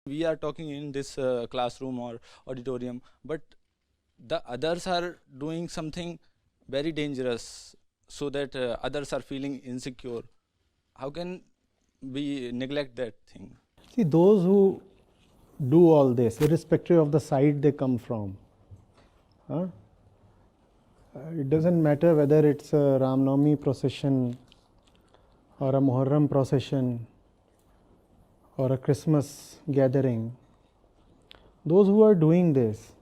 we are talking in this classroom or auditorium, but the others are doing something very dangerous, so that others are feeling insecure. How can we neglect that thing? See, those who do all this, irrespective of the side they come from, it doesn't matter whether it's a Ram Navami procession or a Muharram procession or a Christmas gathering. Those who are doing this,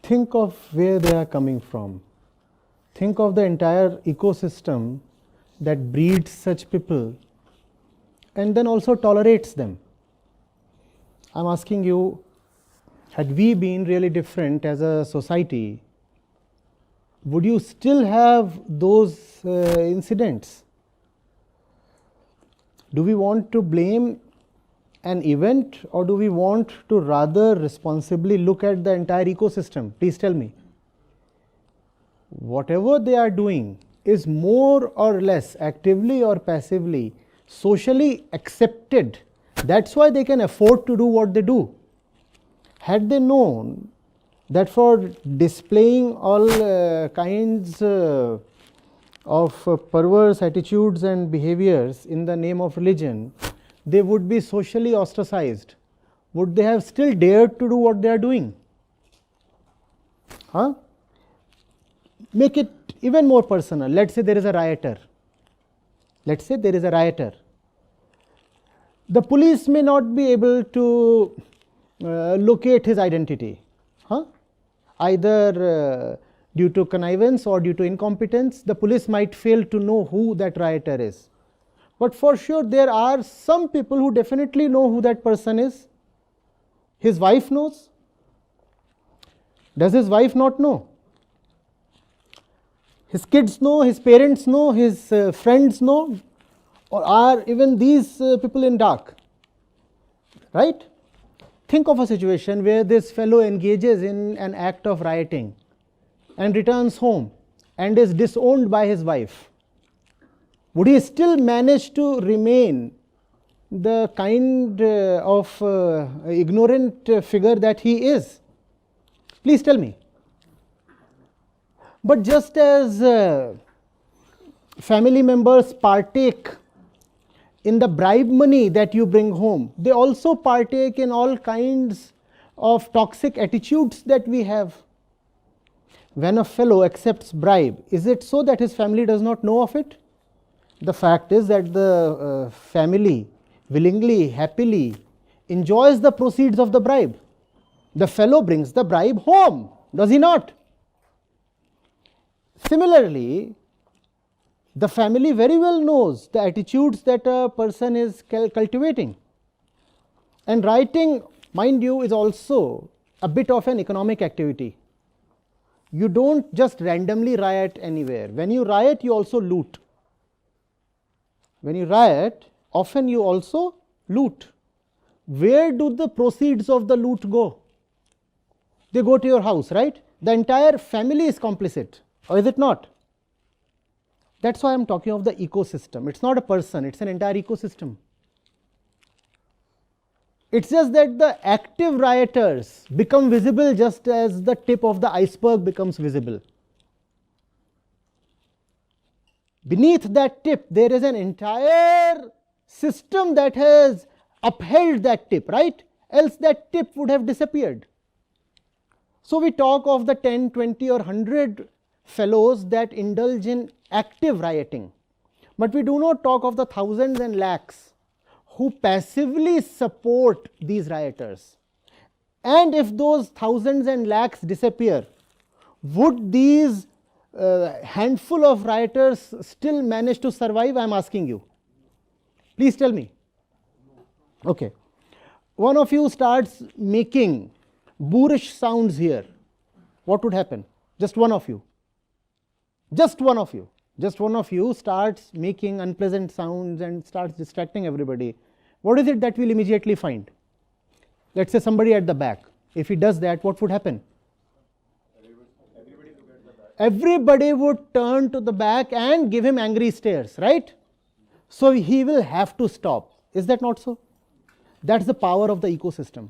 think of where they are coming from. Think of the entire ecosystem that breeds such people and then also tolerates them. I'm asking you, had we been really different as a society, would you still have those incidents? Do we want to blame an event, or do we want to rather responsibly look at the entire ecosystem? Please tell me. Whatever they are doing is more or less, actively or passively, socially accepted. That's why they can afford to do what they do. Had they known that for displaying all kinds of perverse attitudes and behaviors in the name of religion, they would be socially ostracized, would they have still dared to do what they are doing? Make it even more personal. Let's say there is a rioter. Let's say there is a rioter. The police may not be able to locate his identity, either due to connivance or due to incompetence. The police might fail to know who that rioter is. But for sure there are some people who definitely know who that person is. His wife knows. Does his wife not know? His kids know, his parents know, his friends know, or are even these people in dark? Right? Think of a situation where this fellow engages in an act of rioting and returns home and is disowned by his wife. Would he still manage to remain the kind of ignorant figure that he is? Please tell me. But just as family members partake in the bribe money that you bring home, they also partake in all kinds of toxic attitudes that we have. When a fellow accepts bribe, is it so that his family does not know of it? The fact is that the family willingly, happily enjoys the proceeds of the bribe. The fellow brings the bribe home, does he not? Similarly, the family very well knows the attitudes that a person is cultivating. And rioting, mind you, is also a bit of an economic activity. You don't just randomly riot anywhere. When you riot, you also loot. When you riot, often you also loot. Where do the proceeds of the loot go? They go to your house, right? The entire family is complicit, or is it not? That's why I am talking of the ecosystem. It's not a person, it's an entire ecosystem. It's just that the active rioters become visible just as the tip of the iceberg becomes visible. Beneath that tip, there is an entire system that has upheld that tip, right? Else that tip would have disappeared. So we talk of the 10, 20 or 100 fellows that indulge in active rioting. But we do not talk of the thousands and lakhs who passively support these rioters. And if those thousands and lakhs disappear, would these handful of rioters still manage to survive? I am asking you. Please tell me. Okay. One of you starts making boorish sounds here. What would happen? Just one of you. Just one of you. Just one of you starts making unpleasant sounds and starts distracting everybody. What is it that we'll immediately find? Let's say somebody at the back. If he does that, what would happen? Everybody would turn to the back and give him angry stares, right? So he will have to stop. Is that not so? That's the power of the ecosystem.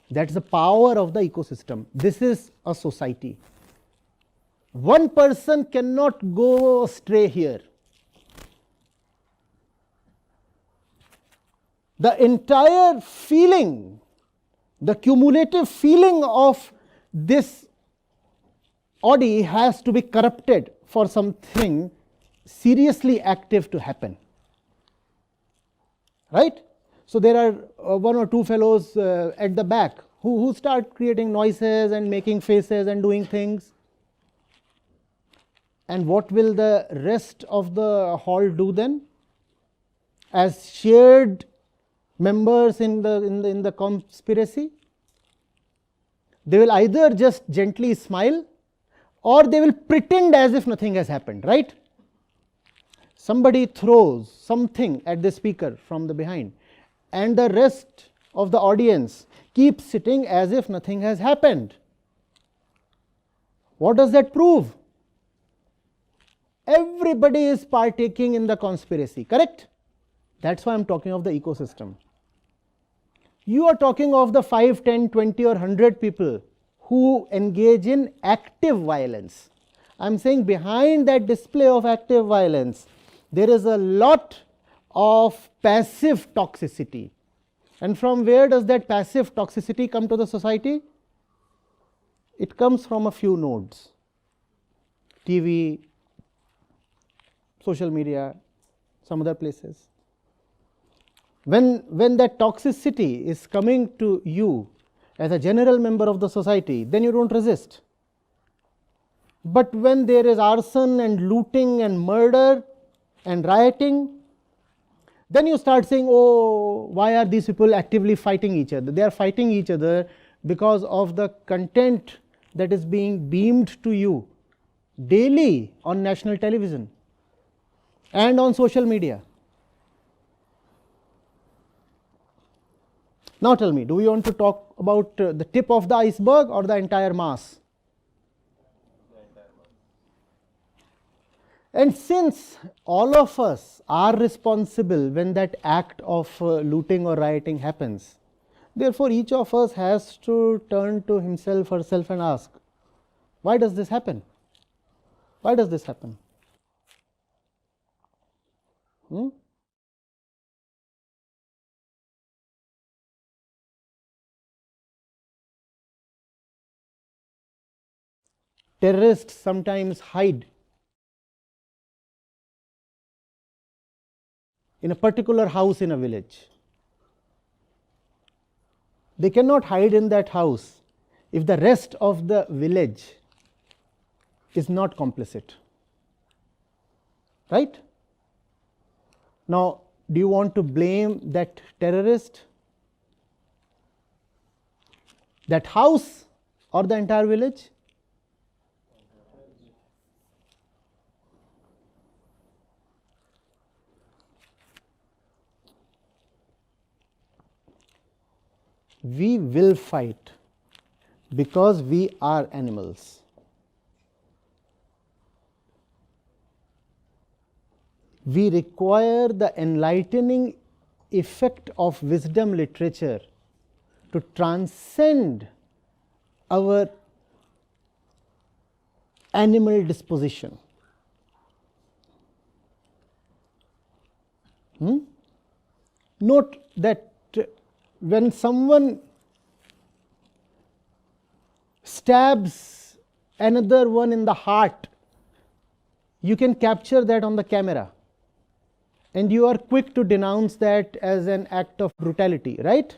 That's the power of the ecosystem. This is a society. One person cannot go astray here. The entire feeling, the cumulative feeling of this body has to be corrupted for something seriously active to happen. Right? So there are one or two fellows at the back who start creating noises and making faces and doing things. And what will the rest of the hall do then? As shared members in the conspiracy, they will either just gently smile or they will pretend as if nothing has happened, right? Somebody throws something at the speaker from the behind, and the rest of the audience keeps sitting as if nothing has happened. What does that prove? Everybody is partaking in the conspiracy, correct? That's why I'm talking of the ecosystem. You are talking of the 5, 10, 20 or 100 people who engage in active violence. I'm saying behind that display of active violence, there is a lot of passive toxicity. And from where does that passive toxicity come to the society? It comes from a few nodes: TV, social media, some other places. When that toxicity is coming to you as a general member of the society, then you don't resist. But when there is arson and looting and murder and rioting, then you start saying, oh, why are these people actively fighting each other? They are fighting each other because of the content that is being beamed to you daily on national television and on social media. Now tell me, do we want to talk about the tip of the iceberg or the entire mass? And since all of us are responsible when that act of looting or rioting happens, therefore each of us has to turn to himself or herself and ask, why does this happen? Why does this happen? Terrorists sometimes hide in a particular house in a village. They cannot hide in that house if the rest of the village is not complicit. Right? Now, do you want to blame that terrorist, that house, or the entire village? We will fight because we are animals. We require the enlightening effect of wisdom literature to transcend our animal disposition. Note that when someone stabs another one in the heart, you can capture that on the camera and you are quick to denounce that as an act of brutality, right?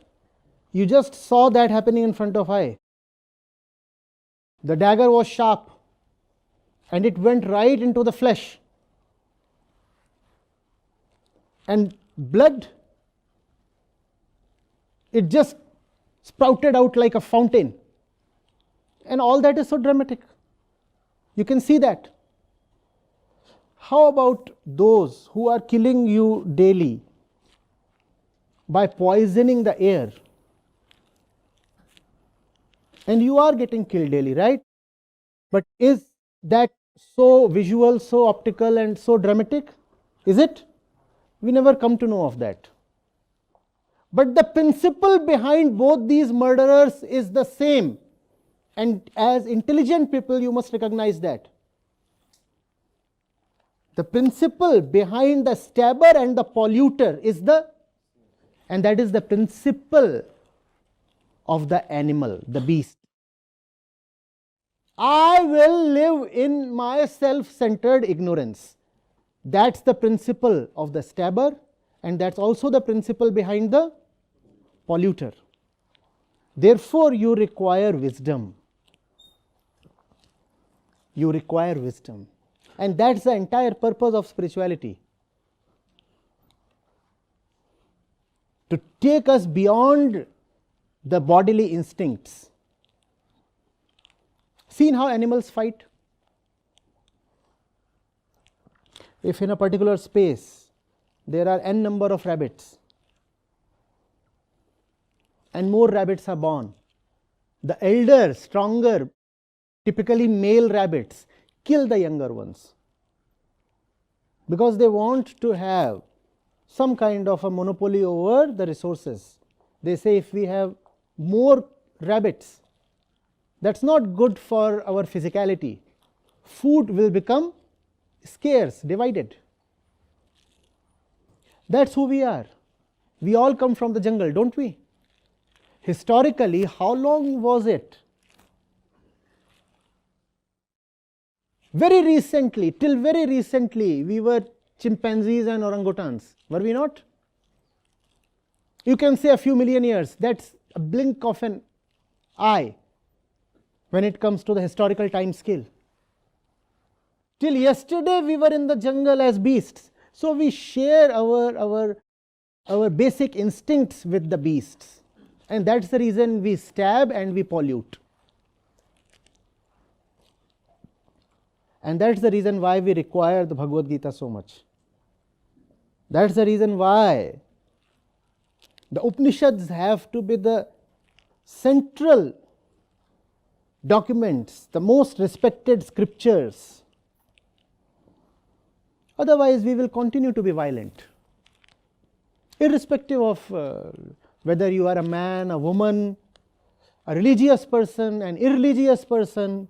You just saw that happening in front of eye. The dagger was sharp and it went right into the flesh, and blood, it just sprouted out like a fountain, and all that is so dramatic. You can see that. How about those who are killing you daily by poisoning the air? And you are getting killed daily, right? But is that so visual, so optical, and so dramatic? Is it? We never come to know of that. But the principle behind both these murderers is the same. And as intelligent people, you must recognize that. The principle behind the stabber and the polluter is and that is the principle of the animal, the beast. I will live in my self-centered ignorance. That's the principle of the stabber, and that's also the principle behind the polluter. Therefore, you require wisdom. You require wisdom. And that's the entire purpose of spirituality. To take us beyond the bodily instincts. Seen how animals fight? If in a particular space there are n number of rabbits and more rabbits are born, the elder, stronger, typically male rabbits kill the younger ones because they want to have some kind of a monopoly over the resources. They say if we have more rabbits, that's not good for our physicality. Food will become scarce, divided. That's who we are. We all come from the jungle, don't we? Historically, how long was it? Very recently, till very recently, we were chimpanzees and orangutans, were we not? You can say a few million years, that's a blink of an eye when it comes to the historical time scale. Till yesterday, we were in the jungle as beasts. So we share our basic instincts with the beasts. And that's the reason we stab and we pollute. And that's the reason why we require the Bhagavad Gita so much. That's the reason why the Upanishads have to be the central documents, the most respected scriptures. Otherwise, we will continue to be violent. Irrespective of whether you are a man, a woman, a religious person, an irreligious person,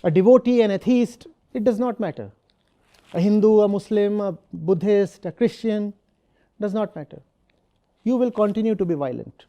a devotee, an atheist, it does not matter. A Hindu, a Muslim, a Buddhist, a Christian, does not matter. You will continue to be violent.